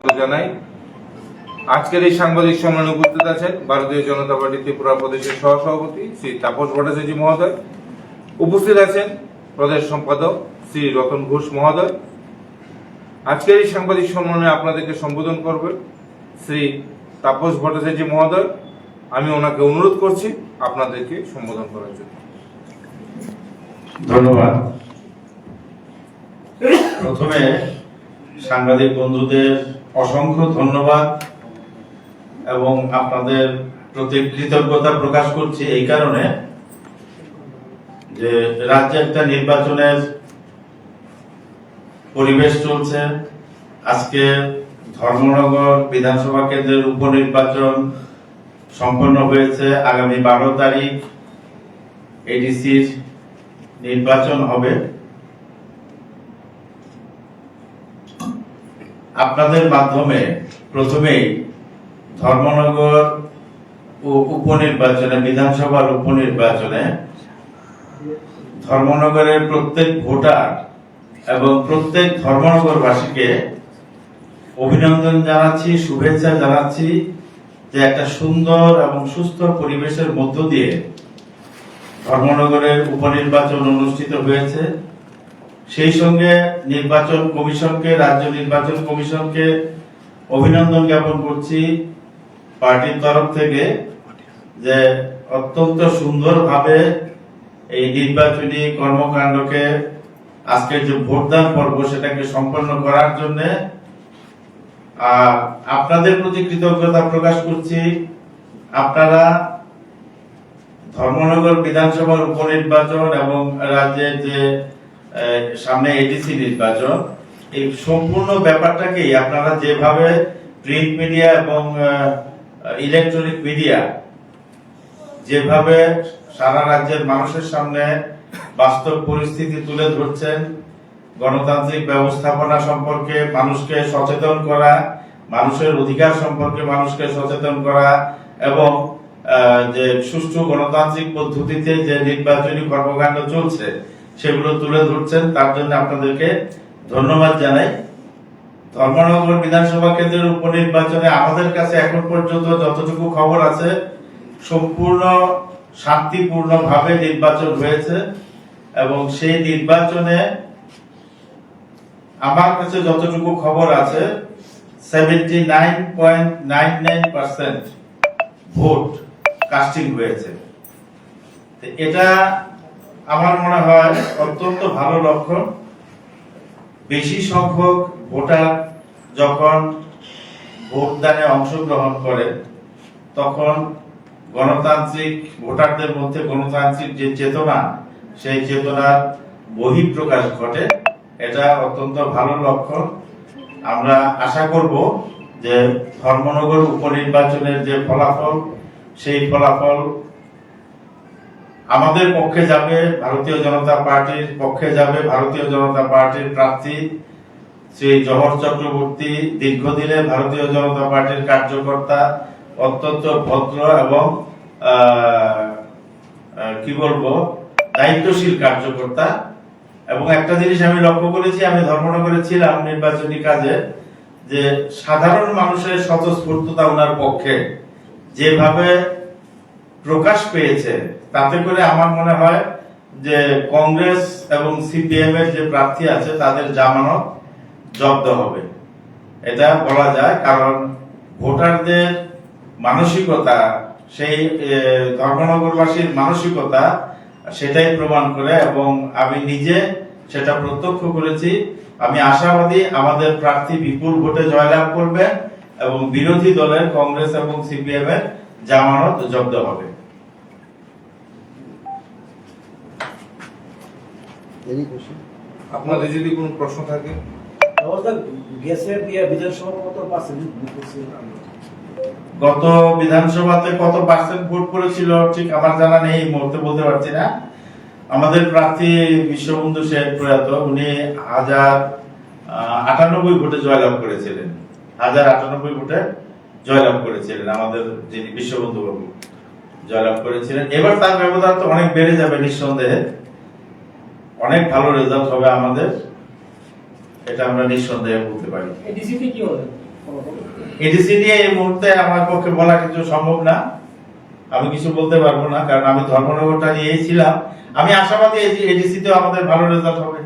জানাই। আজকের এই সাংবাদিক সম্মেলনে উপস্থিত আছেন ভারতীয় জনতা পার্টি ত্রিপুরা প্রদেশের সহসভাপতি শ্রী তাপস ভট্টাচার্য মহোদয়, উপস্থিত আছেন প্রদেশ সম্পাদক শ্রী রতন ঘোষ মহোদয়। আজকের এই সাংবাদিক সম্মেলনে আপনাদেরকে সম্বোধন করবেন শ্রী তাপস ভট্টাচার্য মহোদয়। আমি ওনাকে অনুরোধ করছি আপনাদেরকে সম্বোধন করার জন্য। ধন্যবাদ। প্রথমে সাংবাদিক বন্ধুদের অসংখ্য ধন্যবাদ এবং আপনাদের প্রতি কৃতজ্ঞতা প্রকাশ করছি এই কারণে যে রাজ্যে একটা নির্বাচনের পরিবেশ চলছে। আজকে ধর্মনগর বিধানসভা কেন্দ্রের উপনির্বাচন সম্পন্ন হয়েছে। আগামী 12 তারিখ এডিসির নির্বাচন হবে। আপনাদের মাধ্যমে প্রথমেই ধর্মনগর ও উপনির্বাচনে, বিধানসভার উপনির্বাচনে ধর্মনগরের প্রত্যেক ভোটার এবং প্রত্যেক ধর্মনগরবাসীকে অভিনন্দন জানাচ্ছি, শুভেচ্ছা জানাচ্ছি যে একটা সুন্দর এবং সুস্থ পরিবেশের মধ্য দিয়ে ধর্মনগরের উপনির্বাচন অনুষ্ঠিত হয়েছে। সেই সঙ্গে নির্বাচন কমিশনকে, রাজ্য নির্বাচন কমিশনকে অভিনন্দন জ্ঞাপন করছি পার্টির তরফ থেকে যে অত্যন্ত সুন্দরভাবে এই নির্বাচনী কর্মকাণ্ডকে, আজকের যে ভোটদান পর্ব সেটাকে সম্পন্ন করার জন্য আপনাদের প্রতি কৃতজ্ঞতা প্রকাশ করছি। আপনারা ধর্মনগর বিধানসভার উপনির্বাচন এবং রাজ্যের যে সামনে এডিসি নির্বাচন, এই সম্পূর্ণ ব্যাপারটাকেই আপনারা যেভাবে প্রিন্ট মিডিয়া এবং ইলেকট্রনিক মিডিয়া যেভাবে সারা রাজ্যের মানুষের সামনে বাস্তব পরিস্থিতি তুলে ধরছেন, গণতান্ত্রিক ব্যবস্থাপনা সম্পর্কে মানুষকে সচেতন করা, মানুষের অধিকার সম্পর্কে মানুষকে সচেতন করা এবং যে সুষ্ঠু গণতান্ত্রিক পদ্ধতিতে যে নির্বাচনী কর্মকাণ্ড চলছে সেগুলো তুলে ধরছেন, তার জন্য আপনাদেরকে ধন্যবাদ জানাই। ধর্মনগর বিধানসভা কেন্দ্রের উপনির্বাচনে আমাদের কাছে এখন পর্যন্ত যতটুকু খবর আছে সম্পূর্ণ শান্তিপূর্ণভাবে নির্বাচন হয়েছে এবং সেই নির্বাচনে আমার কাছে যতটুকু খবর আছে 79.99% ভোট কাস্টিং হয়েছে। এটা আমার মনে হয় অত্যন্ত ভালো লক্ষণ। বেশি সংখ্যক ভোটার যখন ভোটদানে অংশগ্রহণ করে তখন গণতান্ত্রিক ভোটারদের মধ্যে গণতান্ত্রিক যে চেতনা, সেই চেতনার বহিঃপ্রকাশ ঘটে। এটা অত্যন্ত ভালো লক্ষণ। আমরা আশা করব যে ধর্মনগর উপনির্বাচনের যে ফলাফল, সেই ফলাফল আমাদের পক্ষে যাবে, ভারতীয় জনতা পার্টির পক্ষে যাবে। ভারতীয় জনতা পার্টির প্রার্থী শ্রী জহর চক্রবর্তী দীর্ঘদিনের ভারতীয় জনতা পার্টির কার্যকর্তা, অত্যন্ত ভদ্র এবং কি বলবো দায়িত্বশীল কার্যকর্তা। এবং একটা জিনিস আমি লক্ষ্য করেছি, আমি ধর্মনগরে ছিলাম নির্বাচনী কাজে, যে সাধারণ মানুষের স্বতঃস্ফূর্ততা ওনার পক্ষে যেভাবে প্রকাশ পেয়েছে, তাতে করে আমার মনে হয় যে কংগ্রেস এবং সিপিএম এর যে প্রার্থী আছে তাদের জামানত জব্দ হবে, এটা বলা যায়। কারণ ভোটারদের মানসিকতা, সেই ধর্মনগরবাসীর মানসিকতা সেটাই প্রমাণ করে এবং আমি নিজে সেটা প্রত্যক্ষ করেছি। আমি আশাবাদী আমাদের প্রার্থী বিপুল ভোটে জয়লাভ করবেন এবং বিরোধী দলের কংগ্রেস এবং সিপিএম এর জামানত জব্দ হবে। আপনাদের যদি কোনো প্রশ্ন থাকে। গত বিধানসভাতে কত পার্সেন্ট ভোট পড়েছিল ঠিক আমার জানা নেই, এই মুহূর্তে বলতে পারছি না। আমাদের প্রার্থী বিশ্ববন্ধু শেখ প্রয়াত, উনি 1098 ভোটে জয়লাভ করেছিলেন। 1098 ভোটে জয়লাভ করেছিলেন আমাদের যিনি বিশ্ববন্ধু বাবু জয়লাভ করেছিলেন। এবার তার ব্যবধান তো অনেক বেড়ে যাবে নিঃসন্দেহে, অনেক ভালো রেজাল্ট হবে আমাদের, এটা আমরা নিঃসন্দেহে বলতে পারি। এডিসিতে কি হবে? এডিসি নিয়ে এই মুহূর্তে আমার পক্ষে বলা কিছু সম্ভব না, আমি কিছু বলতে পারবো না, কারণ আমি ধর্মনগরটা নিয়েই ছিলাম। আমি আশাবাদী এডিসিতেও আমাদের ভালো রেজাল্ট হবে।